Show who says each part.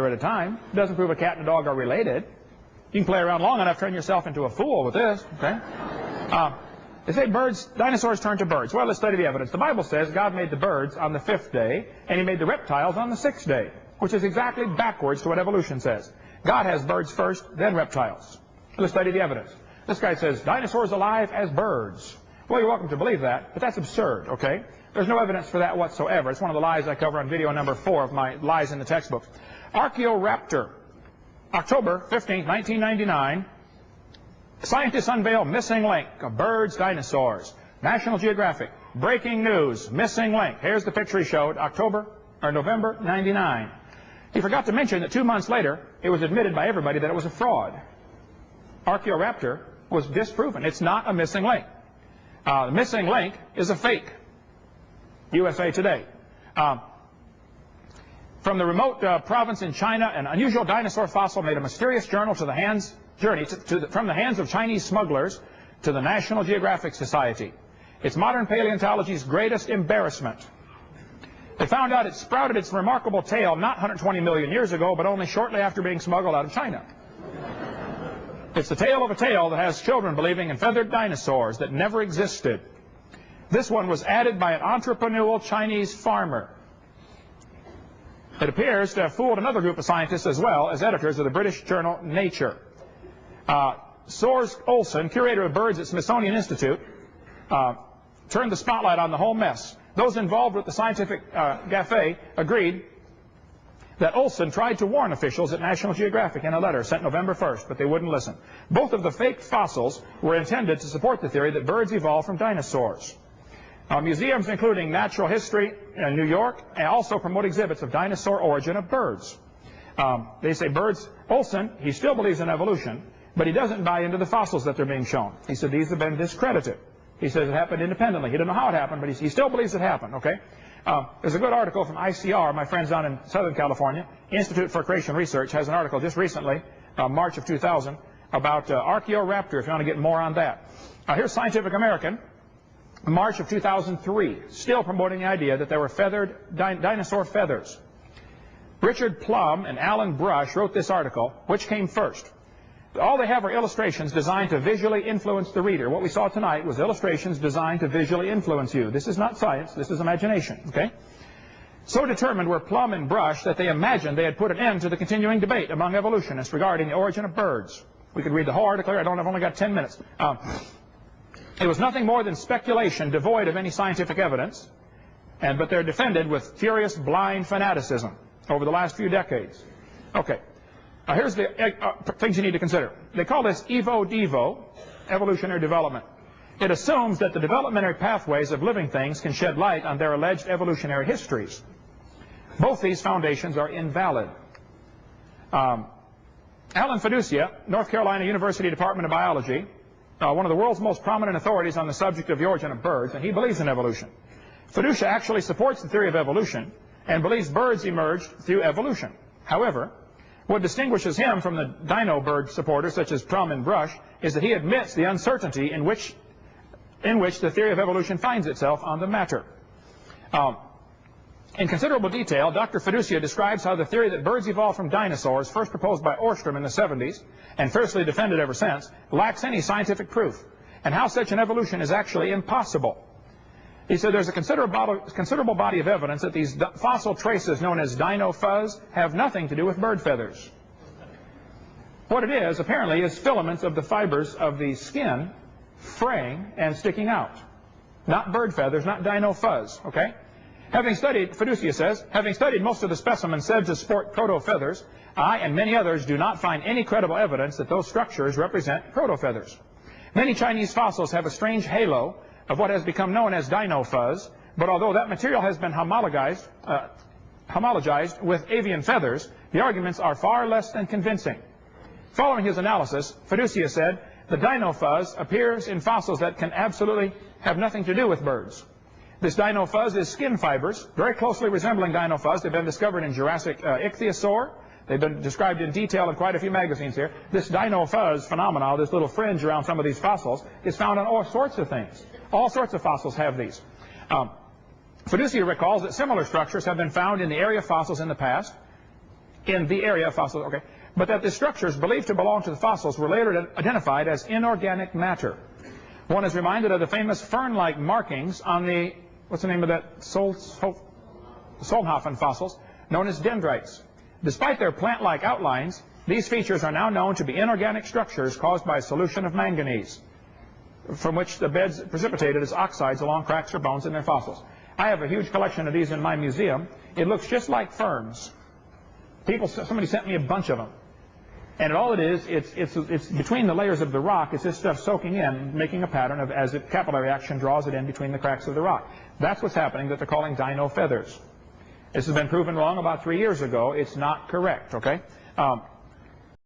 Speaker 1: chapter at a time. It doesn't prove a cat and a dog are related. You can play around long enough, turn yourself into a fool with this, okay? They say dinosaurs turned to birds. Well, let's study the evidence. The Bible says God made the birds on the 5th day, and he made the reptiles on the 6th day, which is exactly backwards to what evolution says. God has birds first, then reptiles. Let's study the evidence. This guy says, dinosaurs alive as birds. Well, you're welcome to believe that, but that's absurd, okay? There's no evidence for that whatsoever. It's one of the lies I cover on video number 4 of my lies in the textbook. Archaeoraptor, October 15, 1999. Scientists unveil missing link of birds, dinosaurs. National Geographic, breaking news, missing link. Here's the picture he showed, November 99. He forgot to mention that 2 months later, it was admitted by everybody that it was a fraud. Archaeoraptor was disproven. It's not a missing link. The missing link is a fake. USA Today. From the remote province in China, an unusual dinosaur fossil made a mysterious journey from the hands of Chinese smugglers to the National Geographic Society. It's modern paleontology's greatest embarrassment. They found out it sprouted its remarkable tail not 120 million years ago, but only shortly after being smuggled out of China. It's the tale of a tale that has children believing in feathered dinosaurs that never existed. This one was added by an entrepreneurial Chinese farmer. It appears to have fooled another group of scientists as well as editors of the British journal Nature. Soers Olson, curator of birds at Smithsonian Institute, turned the spotlight on the whole mess. Those involved with the scientific gaffe agreed that Olson tried to warn officials at National Geographic in a letter sent November 1st, but they wouldn't listen. Both of the fake fossils were intended to support the theory that birds evolved from dinosaurs. Museums including Natural History in New York and also promote exhibits of dinosaur origin of birds. They say birds, Olson, he still believes in evolution, but he doesn't buy into the fossils that they're being shown. He said these have been discredited. He says it happened independently. He didn't know how it happened, but he still believes it happened, okay? There's a good article from ICR, my friends down in Southern California. Institute for Creation Research has an article just recently, March of 2000, about Archaeoraptor, if you want to get more on that. Here's Scientific American, March of 2003, still promoting the idea that there were feathered dinosaur feathers. Richard Plum and Alan Brush wrote this article. Which came first? All they have are illustrations designed to visually influence the reader. What we saw tonight was illustrations designed to visually influence you. This is not science. This is imagination, okay? So determined were Plum and Brush that they imagined they had put an end to the continuing debate among evolutionists regarding the origin of birds. We could read the whole article here. I've only got 10 minutes. It was nothing more than speculation devoid of any scientific evidence, but they're defended with furious, blind fanaticism over the last few decades. Okay. Here's the things you need to consider. They call this evo-devo, evolutionary development. It assumes that the developmentary pathways of living things can shed light on their alleged evolutionary histories. Both these foundations are invalid. Alan Fiducia, North Carolina University Department of Biology, one of the world's most prominent authorities on the subject of the origin of birds, and he believes in evolution. Fiducia actually supports the theory of evolution and believes birds emerged through evolution. However, what distinguishes him from the dino bird supporters such as Plum and Brush is that he admits the uncertainty in which the theory of evolution finds itself on the matter. In considerable detail, Dr. Fiducia describes how the theory that birds evolved from dinosaurs, first proposed by Ostrom in the 70s and fiercely defended ever since, lacks any scientific proof, and how such an evolution is actually impossible. He said there's a considerable body of evidence that these fossil traces known as dino fuzz have nothing to do with bird feathers. What it is, apparently, is filaments of the fibers of the skin fraying and sticking out. Not bird feathers, not dino fuzz, okay? Having studied, Fiducia says, having studied most of the specimens said to sport proto-feathers, I and many others do not find any credible evidence that those structures represent proto-feathers. Many Chinese fossils have a strange halo of what has become known as dino fuzz, but although that material has been homologized with avian feathers, the arguments are far less than convincing. Following his analysis, Fiducia said, the dino fuzz appears in fossils that can absolutely have nothing to do with birds. This dino fuzz is skin fibers, very closely resembling dino fuzz. They've been discovered in Jurassic ichthyosaur. They've been described in detail in quite a few magazines here. This dino fuzz phenomenon, this little fringe around some of these fossils, is found on all sorts of things. All sorts of fossils have these. Fiducia recalls that similar structures have been found in the area fossils in the past, in the area of fossils, okay, but that the structures believed to belong to the fossils were later identified as inorganic matter. One is reminded of the famous fern-like markings on the, what's the name of that, Solnhofen fossils, known as dendrites. Despite their plant-like outlines, these features are now known to be inorganic structures caused by a solution of manganese, from which the beds precipitated as oxides along cracks or bones in their fossils. I have a huge collection of these in my museum. It looks just like ferns. Somebody sent me a bunch of them. And all it is, it's between the layers of the rock, it's this stuff soaking in, making a pattern of as the capillary action draws it in between the cracks of the rock. That's what's happening that they're calling dino feathers. This has been proven wrong about 3 years ago. It's not correct, okay?